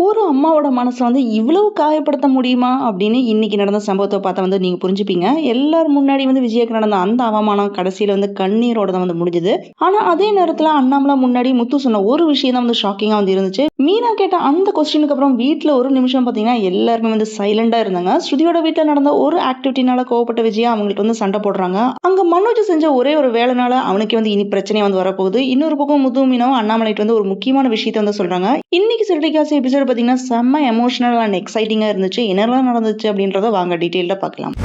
ஒரு அம்மாவோட மனச இவ்வளவு காயப்படுத்த முடியுமா? அப்படின்னு இன்னைக்கு நடந்த சம்பவத்த பார்த்தா நீங்க புரிஞ்சுப்பீங்க. எல்லார் முன்னாடி விஜய்க்கு நடந்த அந்த அவமானம் கடைசியில கண்ணீரோட தான் முடிஞ்சது. ஆனா அதே நேரத்துல அண்ணாமலை முன்னாடி முத்து சொன்ன ஒரு விஷயம் தான் ஷாக்கிங்கா இருந்துச்சு. மீனா கேட்ட அந்த கொஸ்டினுக்கு அப்புறம் வீட்ல ஒரு நிமிஷம் பார்த்தீங்கன்னா எல்லாருமே சைலண்டா இருந்தாங்க. ஸ்ருதியோட வீட்ல நடந்த ஒரு ஆக்டிவிட்டினால கோவப்பட்ட விஜயா அவங்கள்ட்ட சண்டை போடுறாங்க. அங்க மனோஜ் செஞ்ச ஒரே ஒரு வேலைனால அவனுக்கு இனி பிரச்சனை வரப்போகுது. இன்னொரு பக்கம் முத்து மீனாவும் அண்ணாமலைட்டு ஒரு முக்கியமான விஷயத்த சொல்றாங்க. இன்னைக்கு சிறுடிகாசி எபிசோட் பார்த்தீங்கன்னா செம்ம எமோஷனல் அண்ட் எக்ஸைட்டிங்கா இருந்துச்சு. என்னெல்லாம் நடந்துச்சு அப்படின்றத வாங்க டீட்டெயில்டா பார்க்கலாம்.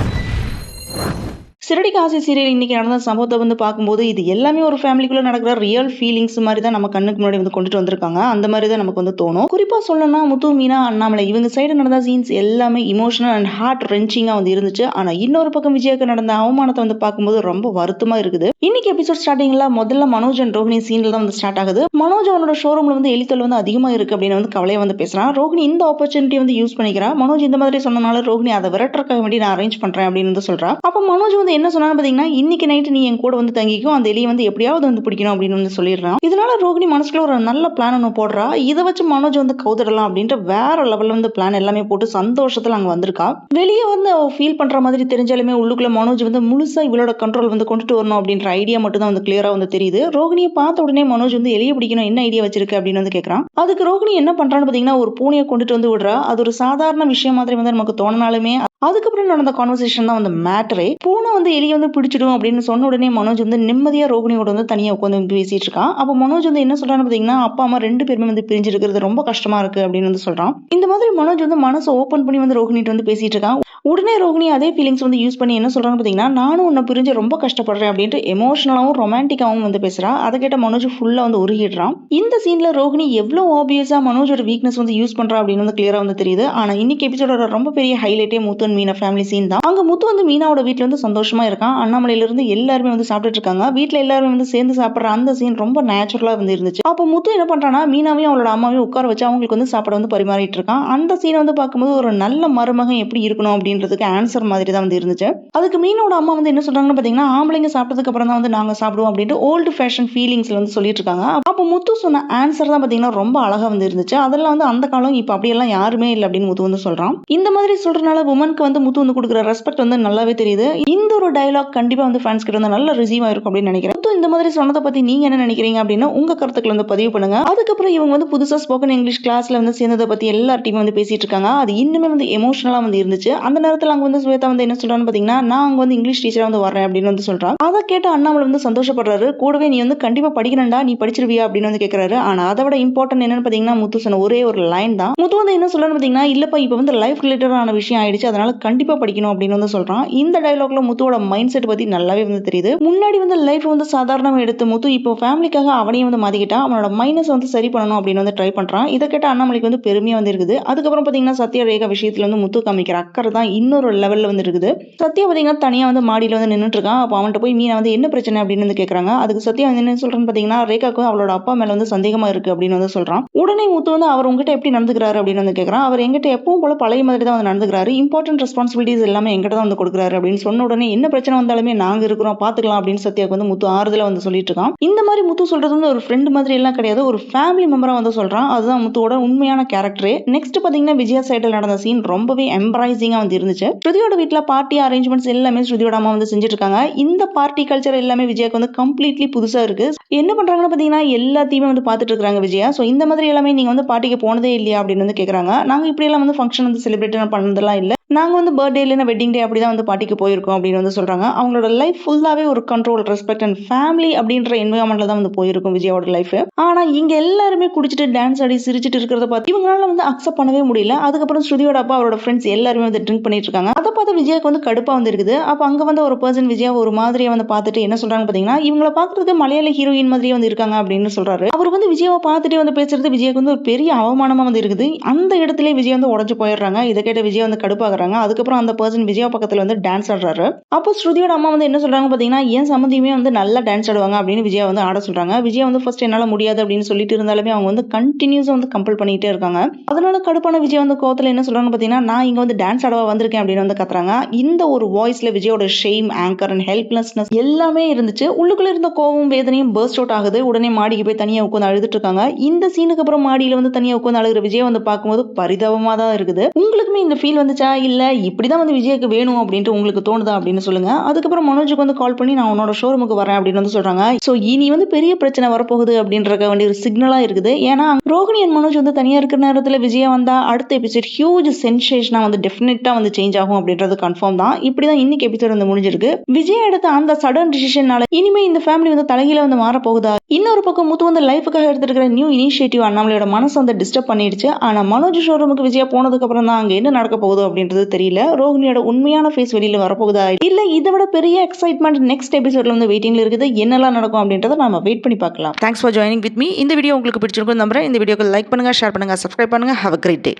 சிறடிகாசி சீரியல் இன்னைக்கு நடந்த சம்பவத்தை பார்க்கும்போது இது எல்லாமே ஒரு ஃபேமிலிக்குள்ள நடக்கிற ரியல் ஃபீலிங்ஸ் மாதிரி தான் நம்ம கண்ணுக்கு முன்னாடி கொண்டுட்டு வந்திருக்காங்க. அந்த மாதிரி தான் நமக்கு தோணும். குறிப்பா சொல்லணும்னா முத்து மீனா அண்ணாமலை இவங்க சைடு நடந்த சீன்ஸ் எல்லாமே இமோஷனல் அண்ட் ஹார்ட் ரெஞ்சிங்கா இருந்துச்சு. ஆனா இன்னொரு பக்கம் விஜய்க்கு நடந்த அவமானத்தை பார்க்கும்போது ரொம்ப வருத்தமா இருக்குது. இன்னைக்கு எபிசோட் ஸ்டார்டிங்ல முதல்ல மனோஜ் அண்ட் ரோஹினி சீன்ல தான் ஸ்டார்ட் ஆகுது. மனோஜ் அவனோட ஷோரூம்ல எலித்தல் அதிகமா இருக்கு அப்படின்னு கவலையை பேசுறான். ரோஹினி இந்த ஆப்பர்ச்சுனிட்டி யூஸ் பண்ணிக்கிறா. மனோஜ் இந்த மாதிரி சொன்னனால ரோஹினி அதை விரட்டுறதுக்காக வேண்டி நான் அரேஞ்ச் பண்றேன் அப்படின்னு சொல்றா. அப்ப மனோஜ் என்ன சொன்னான்னு பாத்தீங்கன்னா இன்னைக்கு நைட் நீ என் கூட தங்கிக்கும், அந்த எலியை எப்படியாவது பிடிக்கணும் அப்படின்னு சொல்லிடுறான். இதனால ரோகிணி மனசுக்குள்ள ஒரு நல்ல பிளான் ஒன்று போடுறா. இதை வச்சு மனோஜ் கவுதிடலாம் அப்படின்ற வேற லெவல்ல பிளான் எல்லாமே போட்டு சந்தோஷத்துல அங்க வந்திருக்கா. வெளியே அவ ஃபீல் பண்ற மாதிரி தெரிஞ்சாலுமே உள்ளுக்குள்ள மனோஜ் முழுசா இவளோட கண்ட்ரோல் கொண்டுட்டு வரணும் அப்படின்ற ஐடியா மட்டும் தான் கிளியரா தெரியுது. ரோகிணியை பார்த்த உடனே மனோஜ் எலியை பிடிக்கணும் என்ன ஐடியா வச்சிருக்கு அப்படின்னு கேட்கறான். அதுக்கு ரோகிணி என்ன பண்றான்னு பாத்தீங்கன்னா ஒரு பூனையை கொண்டுட்டு விடுறா. அது ஒரு சாதாரண விஷயம் மாதிரி நமக்கு தோணினாலுமே அதுக்கப்புறம் நடந்த கான்வர்சேஷன் தான் மேட்டரே. பூனை எலியை பிடிச்சிடும் அப்படின்னு சொன்ன உடனே மனோஜ் நிம்மதியா ரோகிணியோட தனியா உட்காந்து பேசிட்டு இருக்கான். அப்ப மனோஜ் என்ன சொல்றான்னு பாத்தீங்கன்னா அப்பா அம்மா 2 பேருமே பிரிஞ்சு இருக்கிறது ரொம்ப கஷ்டமா இருக்கு அப்படின்னு சொல்றான். இந்த மாதிரி மனோஜ் மனசை ஓபன் பண்ணி ரோகிணிட்டு பேசிட்டு இருக்கான். உடனே ரோகிணி அதே ஃபீலிங்ஸ் யூஸ் பண்ணி என்ன சொல்றான்னு பாத்தீங்கன்னா நானும் உன்னை பிரிஞ்சு ரொம்ப கஷ்டப்படுறேன் அப்படின்ட்டு எமோஷனலாவும் ரொமான்டிக்காவும் பேசுறா. அதை கேட்ட மனோஜ் ஃபுல்லா உருகிடுறான். இந்த சீன்ல ரோகிணி எவ்வளவு ஆபியஸா மனோஜோட வீக்னஸ் யூஸ் பண்றா அப்படின்னு கிளியரா தெரியுது. ஆனா இன்னைக்கு எபிசோட ரொம்ப பெரிய ஹைலைட்டே முத்து அண்ட் மீனா ஃபேமிலி சீன் தான். அங்க முத்து மீனாவோட வீட்டுல சந்தோஷமா இருக்கான். அண்ணாமலையில இருந்து எல்லாருமே சாப்பிட்டுட்டு இருக்காங்க. வீட்டுல எல்லாருமே சேர்ந்து சாப்பிடுற அந்த சீன் ரொம்ப நேச்சுரலா இருந்துச்சு. அப்ப முத்து என்ன பண்றானா மீனாவையும் அவளோட அம்மாவையும் உட்கார வச்சு அவங்களுக்கு சாப்பாடு பரிமாறிட்டு இருக்கான். அந்த சீனை பார்க்கும்போது ஒரு நல்ல மருமகன் எப்படி இருக்கணும் அப்படின்றதுக்கு ஆன்சர் மாதிரி தான் இருந்துச்சு. அதுக்கு மீனோட அம்மா என்ன சொல்றாங்கன்னு பாத்தீங்கன்னா ஆம்பளைங்க சாப்பிட்டதுக்கு அப்புறம் தான் நாங்க சாப்பிடுவோம் அப்படின்ட்டு ஓல்டு ஃபேஷன் ஃபீலிங்ஸ்ல சொல்லிட்டு இருக்காங்க. அப்ப முத்து சொன்ன ஆன்சர் தான் பாத்தீங்கன்னா ரொம்ப அழகா இருந்துச்சு. அதெல்லாம் அந்த காலம் இப்ப அப்படியெல்லாம் யாருமே இல்லை அப்படின்னு முத்து சொல்றான். இந்த மாதிரி சொல்றதுனால உமனுக்கு முத்து கொடுக்குற ரெஸ்பெக்ட் நல்லாவே தெரியுது. இந்த ஒரு டயலாக் கண்டிப்பா ஃபேன்ஸ் கிட்ட நல்ல ரிசீவ் ஆயிருக்கும் அப்படின்னு நினைக்கிறேன். முத்து இந்த மாதிரி சொன்னதை பத்தி நீங்க என்ன நினைக்கிறீங்க அப்படின்னு உங்க கருத்துக்களை பதிவு பண்ணுங்க. அதுக்கப்புறம் இவங்க புதுசா ஸ்போக்கன் இங்கிலீஷ் கிளாஸ்ல சேர்ந்ததை பத்தி எல்லார்ட்டையும் பேசிட்டு இருக்காங்க. அது இன்னுமே எமோஷனலா இருந்துச்சு. அந்த நேரத்துல அங்க ஸ்வேதா என்ன சொல்றான்னு பாத்தீங்கன்னா நான் அங்க இங்கிலீஷ் டீச்சரா வரேன் அப்படின்னு சொல்றான். அதை கேட்ட அண்ணாமலை சந்தோஷப்படுறாரு. கூடவே நீ கண்டிப்பா படிக்கணும்டா, நீ படிச்சிருவியா அப்படின்னு கேட்கறாரு. ஆனா அதை விட இம்பார்ட்டன்ட் என்னன்னு பாத்தீங்கன்னா முத்து சொன்ன ஒரே ஒரு லைன் தான். முத்து என்ன சொல்றான்னு பாத்தீங்கன்னா இல்லப்பா இப்ப லைஃப் ரிலேட்டடான விஷயம் ஆயிடுச்சு, அதனால கண்டிப்பா படிக்கணும் அப்படின்னு சொல்றான். இந்த டயலாக்ல முத்துவோட மைண்ட் செட் பத்தி நல்லாவே தெரியுது. முன்னாடி லைஃப் சாதாரணமா எடுத்து முத்து இப்போ ஃபேமிலிக்காக அவனையும் மாத்திக்கிட்டா அவனோட மைனஸ் சரி பண்ணணும் அப்படின்னு ட்ரை பண்றான். இதை கேட்ட அண்ணாமலைக்கு பெருமையா இருக்குது. அதுக்கப்புறம் பாத்தீங்கன்னா சத்யா ரேகா விஷயத்துல முத்து காமிக்கிற அக்கறை தான் இன்னொரு லெவல்ல இருக்குது. சத்யா பாத்தீங்கன்னா தனியா மாடியில நின்னுட்டு இருக்கான். அப்ப அவன்கிட்ட போய் மீனா என்ன பிரச்சனை அப்படின்னு கேக்குறாங்க. அதுக்கு சத்யா என்ன சொல்றான்னு பாத்தீங்கன்னா ரேகாக்கு அவளோட அப்பா மேல சந்தேகமா இருக்கு அப்படின்னு சொல்றான். உடனே முத்து அவர் உங்ககிட்ட எப்படி நடந்துக்கிறாரு அப்படின்னு கேக்குறான். அவர் எங்கிட்ட எப்பவும் போல பழைய மாதிரி தான் நடந்துக்கிறாரு. இம்பார்ட்டன்ட் ரெஸ்பான்சிபிலிட்டிஸ் எல்லாமே எங்கிட்ட தான் கொடுக்குறாரு அப்படின்னு சொன்ன உடனே என்ன பிரச்சனை வந்தாலுமே நாங்க இருக்கிறோம் பாத்துக்கலாம் அப்படின்னு சத்யாக்கு முத்து ஆறுதலா சொல்லிட்டு இருக்கான். இந்த மாதிரி முத்து சொல்றது ஒரு ஃப்ரெண்ட் மாதிரி எல்லாம் கிடையாது, ஒரு ஃபேமிலி மெம்பரா சொல்றான். அதுதான் முத்துவோட உண்மையான கேரக்டரே. நெக்ஸ்ட் பாத்தீங்கன்னா விஜயா சைடுல நடந்த சீன் ரொம்பவே எம்பரைசிங்கா இருந்துச்சு. ஸ்ருதியோட வீட்டுல பார்ட்டி அரேஞ்ச்மெண்ட்ஸ் எல்லாமே ஸ்ருதியோட அம்மா செஞ்சுட்டு இருக்காங்க. இந்த பார்ட்டி கல்ச்சர் எல்லாமே விஜயாக்கு கம்ப்ளீட்லி புதுசா இருக்கு. என்ன பண்றாங்கன்னு பாத்தீங்கன்னா எல்லாத்தையுமே பாத்துட்டு இருக்காங்க விஜயா. சோ இந்த மாதிரி எல்லாமே நீங்க பார்ட்டிக்கு போனதே இல்லையா அப்படின்னு கேக்குறாங்க. நாங்க இப்படி எல்லாம் ஃபங்க்ஷன் செலிப்ரேட் பண்ணதெல்லாம் இல்ல, நாங்க பர்த்டே இல்லைன்னா வெட்டிங் டே அப்படிதான் பார்ட்டிக்கு போயிருக்கோம் அப்படின்னு சொல்றாங்க. அவங்களோட லைஃப் ஃபுல்லாவே ஒரு கண்ட்ரோல், ரெஸ்பெக்ட் அண்ட் ஃபேமிலி அப்படின்ற என்வயர்மெண்ட்ல தான் போயிருக்கும் விஜயோட லைஃப். ஆனா இங்க எல்லாருமே குடிச்சிட்டு டான்ஸ் ஆடி சிரிச்சிட்டு இருக்கிறத பார்த்து இவங்களால அக்செப்ட் பண்ணவே முடியல. அதுக்கப்புறம் ஸ்ருதியோட அப்பா அவரோட ஃப்ரெண்ட்ஸ் எல்லாருமே ட்ரிங்க் பண்ணிட்டு இருக்காங்க. அதை பார்த்து விஜயாக்கு கடுப்பா இருக்குது. அப்ப அங்க ஒரு பர்சன் விஜயா ஒரு மாதிரியா பார்த்துட்டு என்ன சொல்றாங்க பாத்தீங்கன்னா இவங்களை பாக்குறதுக்கு மலையாள ஹீரோயின் மாதிரியே இருக்காங்க அப்படின்னு சொல்றாரு. அவர் விஜயாவை பார்த்துட்டு பேசுறது விஜயாக்கு ஒரு பெரிய அவமானமா இருக்குது. அந்த இடத்துல விஜய் உடஞ்சு போயிடுறாங்க. இதை கேட்ட விஜய் கடுப்பாகிறாங்க. காட்டுறாங்க. அதுக்கப்புறம் அந்த பர்சன் விஜயா பக்கத்துல வந்து டான்ஸ் ஆடுறாரு. அப்போ ஸ்ருதியோட அம்மா வந்து என்ன சொல்றாங்க பாத்தீங்கன்னா, என் சம்மந்தியுமே வந்து நல்லா டான்ஸ் ஆடுவாங்க அப்படின்னு விஜயா வந்து ஆட சொல்றாங்க. விஜயா வந்து ஃபர்ஸ்ட் என்னால முடியாது அப்படின்னு சொல்லிட்டு இருந்தாலுமே அவங்க வந்து கண்டினியூஸா வந்து கம்பல் பண்ணிட்டே இருக்காங்க. அதனால கடுப்பான விஜய் வந்து கோவத்துல என்ன சொல்றாங்க பாத்தீங்கன்னா, நான் இங்க வந்து டான்ஸ் ஆடவா வந்திருக்கேன் அப்படின்னு வந்து கத்துறாங்க. இந்த ஒரு வாய்ஸ்ல விஜயோட ஷேம், ஆங்கர் அண்ட் ஹெல்ப்லெஸ்னஸ் எல்லாமே இருந்துச்சு. உள்ளுக்குள்ள இருந்த கோவம், வேதனையும் பர்ஸ்ட் அவுட் ஆகுது. உடனே மாடிக்கு போய் தனியா உட்கார்ந்து அழுதுட்டு இருக்காங்க. இந்த சீனுக்கு அப்புறம் மாடியில வந்து தனியா உட்கார்ந்து அழுகிற விஜய் வந்து பார்க்கும்போது பரிதாபமா தான் இருக்குது. உங்களுக்குமே இந்த ஃபீல் வந்துச்சா? இல்ல இப்படிதான் வந்து விஜய்க்கு வேணும் அப்படின்ட்டு உங்களுக்கு தோணுதா அப்படின்னு சொல்லுங்க. அதுக்கப்புறம் மனோஜுக்கு வந்து கால் பண்ணி நான் உன்னோட ஷோரூமுக்கு வரேன் அப்படின்னு வந்து சொல்றாங்க. சோ இனி வந்து பெரிய பிரச்சனை வரப்போகுது அப்படின்றக்க வேண்டிய ஒரு சிக்னலா இருக்குது. ஏன்னா ரோகிணி அண்ட் மனோஜ் வந்து தனியா இருக்கிற நேரத்துல விஜயா வந்தா அடுத்த எபிசோட் ஹியூஜ் சென்சேஷனா வந்து டெஃபினட்டா வந்து சேஞ்ச் ஆகும் அப்படின்றது கன்ஃபார்ம் தான். இப்படிதான் இன்னைக்கு எபிசோட் வந்து முடிஞ்சிருக்கு. விஜய் எடுத்த அந்த சடன் டிசிஷனால இனிமே இந்த ஃபேமிலி வந்து தலைகீழ வந்து மாற போகுதா? இன்னொரு பக்கம் முத்து வந்து லைஃபுக்காக எடுத்துக்கிற நியூ இனிஷியேட்டிவ் அண்ணாமலையோட மனசு வந்து டிஸ்டர்ப் பண்ணிடுச்சு. ஆனா மனோஜ் ஷோரூமுக்கு விஜயா போனதுக்கு அப்புறம் தான் அங்க என்ன நடக்க போகுது அப்படின்றது தெரியல. ரோகிணியோட உண்மையான ஃபேஸ் வெளியில வரப்போகுதா? இல்ல இதை விட பெரிய எக்ஸைட்மெண்ட் நெக்ஸ்ட் எபிசோட்ல வந்து வெயிட்டிங்ல இருக்குது. என்னெல்லாம் நடக்கும் அப்படின்றத நாம வெயிட் பண்ணி பார்க்கலாம். Thanks for joining with me. இந்த வீடியோ உங்களுக்கு பிடிச்சிருக்கும் நம்புறேன். இந்த வீடியோக்கு லைக் பண்ணுங்க, ஷேர் பண்ணுங்க, சப்ஸ்கிரைப் பண்ணுங்க. Have a great day.